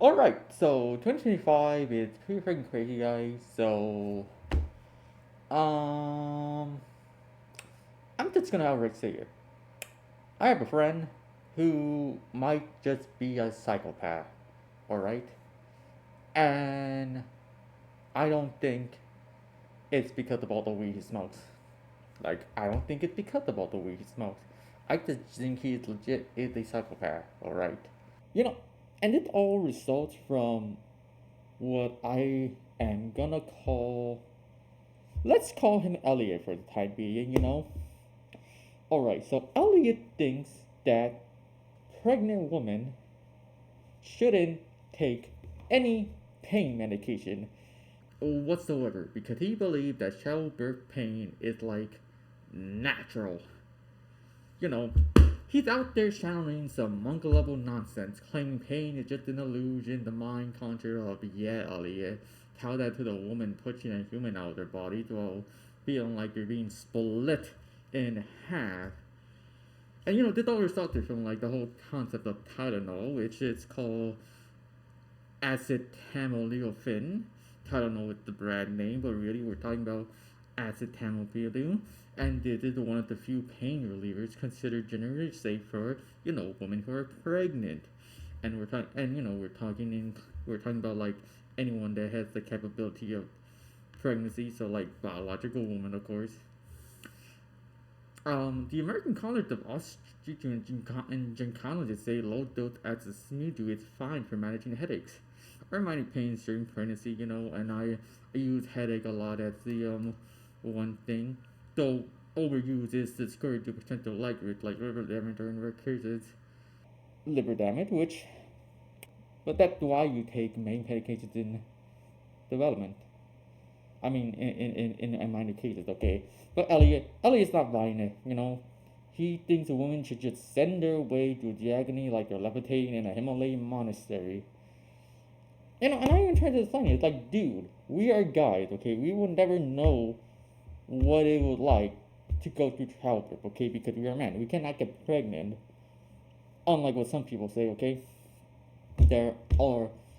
Alright, so 2025 is pretty freaking crazy, guys. Um, I'm just gonna outright say it. I have a friend who might just be a psychopath, alright? And I don't think it's because of all the weed he smokes. I don't think it's because of all the weed he smokes. I just think he legit is a psychopath, alright? You know, and it all results from what I am gonna call. Let's call him Elliot for the time being. Alright, so Elliot thinks that pregnant women shouldn't take any pain medication whatsoever because he believes that childbirth pain is like natural. You know, he's out there shouting some monkey level nonsense, claiming pain is just an illusion, the mind conjure of, yeah, Elliot. Tell that to the woman pushing a human out of their body while feeling like they're being split in half. And this all resulted from like the whole concept of Tylenol, which is called acetaminophen. Tylenol is the brand name, but really we're talking about acetaminophen. And this is one of the few pain relievers considered generally safe for women who are pregnant. And we're talking about like anyone that has the capability of pregnancy, so like biological women, of course. The American College of Obstetricians and Gynecologists say low dose acetaminophen is fine for managing headaches or minor pains during pregnancy. And I use headache a lot as the one thing. Though overuse is discouraged to potential light risk like liver damage during rare cases. Liver damage, but that's why you take main medications in development. I mean, in minor cases, okay. But Elliot's not buying it. He thinks a woman should just send their way through the agony like they're levitating in a Himalayan monastery. And I even tried to explain it. It's like, dude, we are guys, okay? We will never know what it was like to go through childbirth, okay? Because we are men. We cannot get pregnant. Unlike what some people say, okay? There's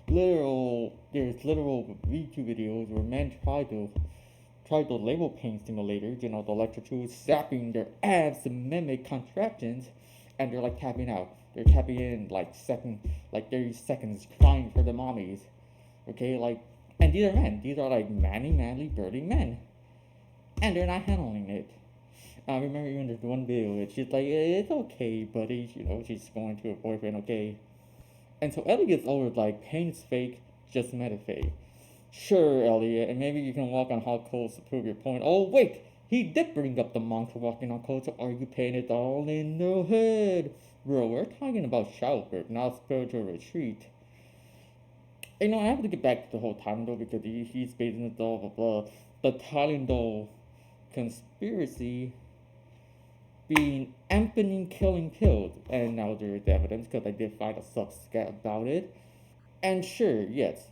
literal YouTube videos where men try to label pain stimulators, the electrodes zapping their abs to mimic contractions, and they're like tapping out. They're tapping in like 30 seconds, crying for the mommies. Okay, and these are men. These are like manly, burly men, and they're not handling it. I remember even this one video where she's like, "It's okay, buddy." She's going to her boyfriend, okay. And so Ellie gets over like, pain is fake, just meditate. Sure, Elliot, and maybe you can walk on hot coals to prove your point. Oh, wait, he did bring up the monk walking on coals, so are you paying it all in the head? Bro, we're talking about childbirth, not spiritual retreat. I have to get back to the whole Tylenol because he's basing it off of the Tylenol conspiracy being amphetamine killing pills. And now there is evidence because I did find a subscat about it. And sure, yes,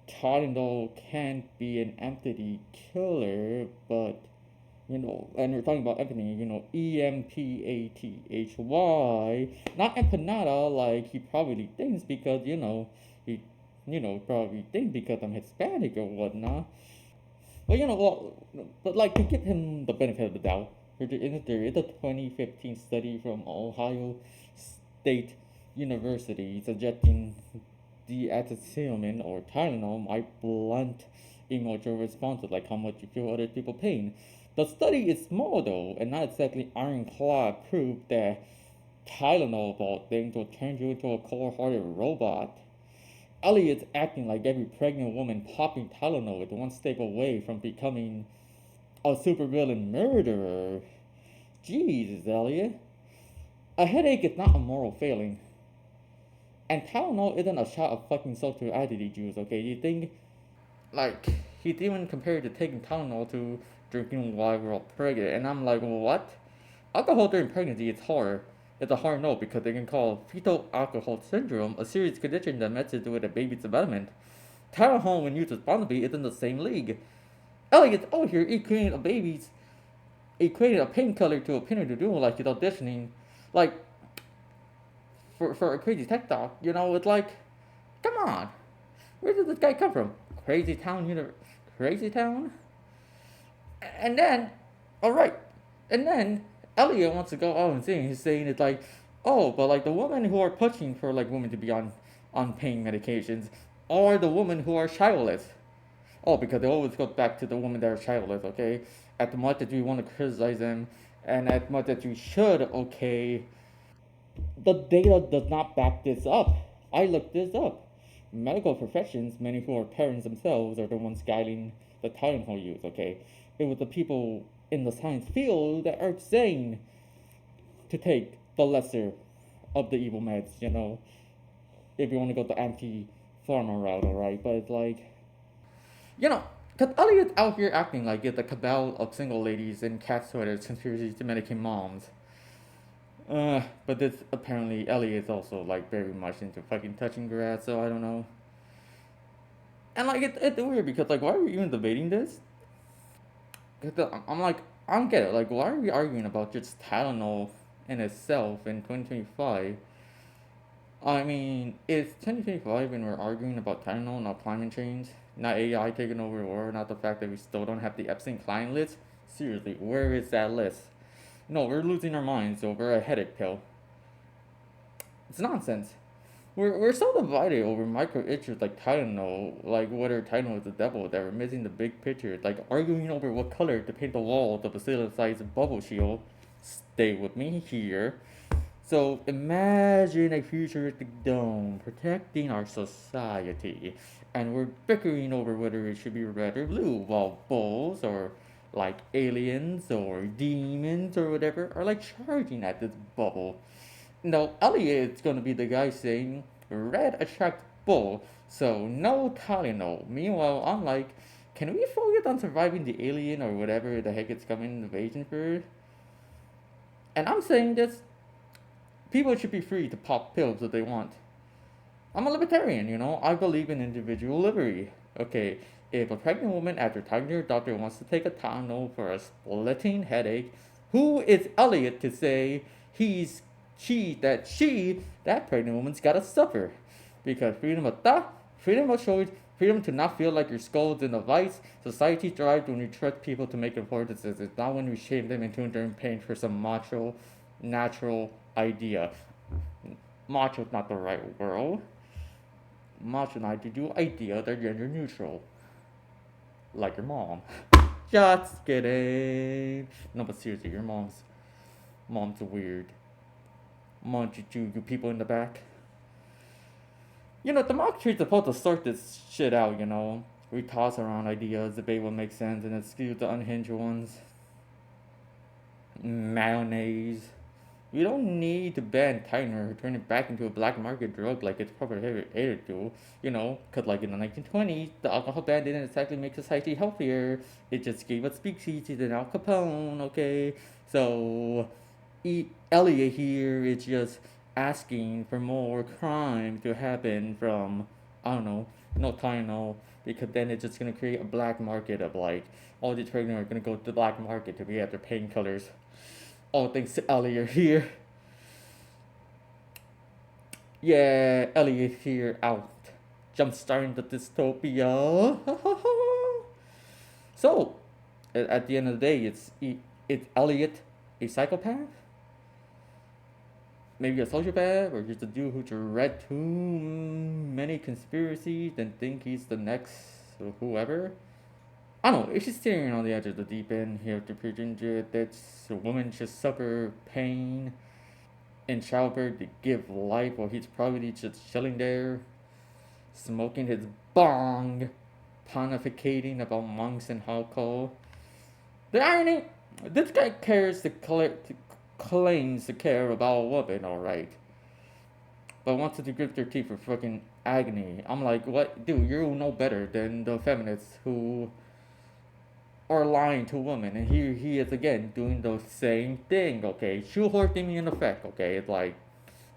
Tylenol can be an empathy killer, but and we're talking about empathy, EMPATHY, not empanada like he probably thinks because he probably thinks because I'm Hispanic or whatnot. But like to give him the benefit of the doubt, there is a 2015 study from Ohio State University suggesting deacetylcholine or Tylenol might blunt emotional responses like how much you feel other people pain. The study is small though, and not exactly ironclad proof that Tylenol of all things will turn you into a cold-hearted robot. Elliot's acting like every pregnant woman popping Tylenol is one step away from becoming a supervillain murderer. Jesus, Elliot. A headache is not a moral failing. And Tylenol isn't a shot of fucking social identity juice, okay? You think, like, he's even compared to taking Tylenol to drinking while we're all pregnant. And I'm like, what? Alcohol during pregnancy is hard. It's a hard no because they can call fetal alcohol syndrome a serious condition that messes with a baby's development. Tylenol, when used responsibly, is in the same league. Elliot's over here equating a painkiller to a pinner to do like he's auditioning, like for a crazy tech talk. It's like Come on, where did this guy come from? Crazy town, crazy town. And then, all right, and then Elliot wants to go out and sing. He's saying it's like, oh, but like the women who are pushing for like women to be on pain medications are the women who are childless. Oh, because they always go back to the women that are childless. Okay, at the much that we want to criticize them, and at much that we should, okay, the data does not back this up. I looked this up. Medical professions, many who are parents themselves, are the ones guiding the Tylenol use, okay? It was the people in the science field that are saying to take the lesser of the evil meds, if you want to go the anti pharma route, alright? But it's like, because Elliot's out here acting like it's a cabal of single ladies in cat sweaters conspiracies to medicate moms. But this apparently Elliot is also like very much into fucking touching grass, so I don't know. And like it's weird because like why are we even debating this? 'Cause I'm like I don't get it. Like why are we arguing about just Tylenol in itself in 2025? I mean, it's 2025 and we're arguing about Tylenol, not climate change, not AI taking over the world, not the fact that we still don't have the Epstein client list. Seriously, where is that list? No, we're losing our minds over a headache pill. It's nonsense. We're so divided over micro issues like Tylenol, like whether Tylenol is the devil, that we're missing the big picture, like arguing over what color to paint the walls of a ceiling-sized bubble shield. Stay with me here. So imagine a futuristic dome protecting our society, and we're bickering over whether it should be red or blue, while bulls or like aliens or demons or whatever are like charging at this bubble. No, Elliot's gonna be the guy saying red attract bull, so no Tylenol. Meanwhile, I'm like, can we focus on surviving the alien or whatever the heck it's coming invasion for? And I'm saying this, people should be free to pop pills if they want. I'm a libertarian, I believe in individual liberty. Okay, if a pregnant woman after talking to her doctor wants to take a Tylenol for a splitting headache, who is Elliot to say he's that pregnant woman's gotta suffer? Because freedom of thought, freedom of choice, freedom to not feel like your skull's in a vice, society thrives when we trust people to make important decisions, not when we shame them into enduring pain for some macho, natural idea. Macho's not the right word. Macho and I to do idea they're gender neutral. Like your mom. Just kidding. No, but seriously, your mom's weird. Mom, you people in the back. The mock treat's supposed to sort this shit out, We toss around ideas, debate what makes sense, and excuse the unhinged ones. Mayonnaise. We don't need to ban Tylenol or turn it back into a black market drug like it's prohibited to, because like in the 1920s, the alcohol ban didn't exactly make society healthier. It just gave us speakeasies and Al Capone, okay? So, Elliot here is just asking for more crime to happen from, I don't know, no Tylenol, because then it's just going to create a black market of like, all these pregnant are going to go to the black market to be at their painkillers. All thanks to Elliot here. Yeah, Elliot here out. Jumpstarting the dystopia. So, at the end of the day, it's Elliot a psychopath? Maybe a sociopath? Or just a dude who's read too many conspiracies and think he's the next whoever? I don't know, if she's steering on the edge of the deep end, you have to pretend that a woman should suffer pain in childbirth to give life while he's probably just chilling there, smoking his bong, pontificating about monks and alcohol. The irony, this guy claims to care about a woman, alright, but wants to grip their teeth for fucking agony. I'm like, what? Dude, you know better than the feminists who are lying to women, and here he is again doing the same thing, okay? Shoehorning me in effect, okay? It's like,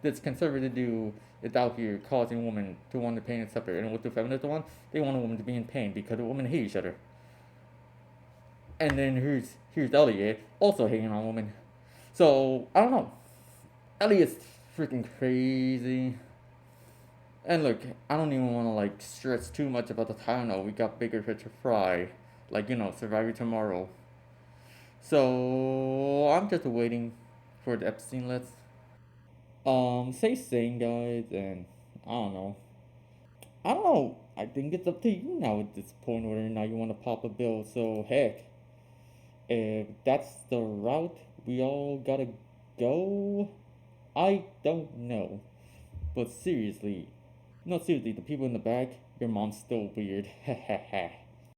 this conservative dude is out here causing women to want to pain and suffer. And what the feminists want? They want a woman to be in pain because the women hate each other. And then here's Elliot also hating on women. So I don't know. Elliot's freaking crazy. And look, I don't even want to like stress too much about the Tylenol. We got bigger fish to fry, like surviving tomorrow. So I'm just waiting for the Epstein list. Stay sane, guys, and I don't know. I don't know. I think it's up to you now at this point whether or not you want to pop a bill. So heck, if that's the route we all gotta go, I don't know. But seriously, no, seriously, the people in the back, your mom's still weird.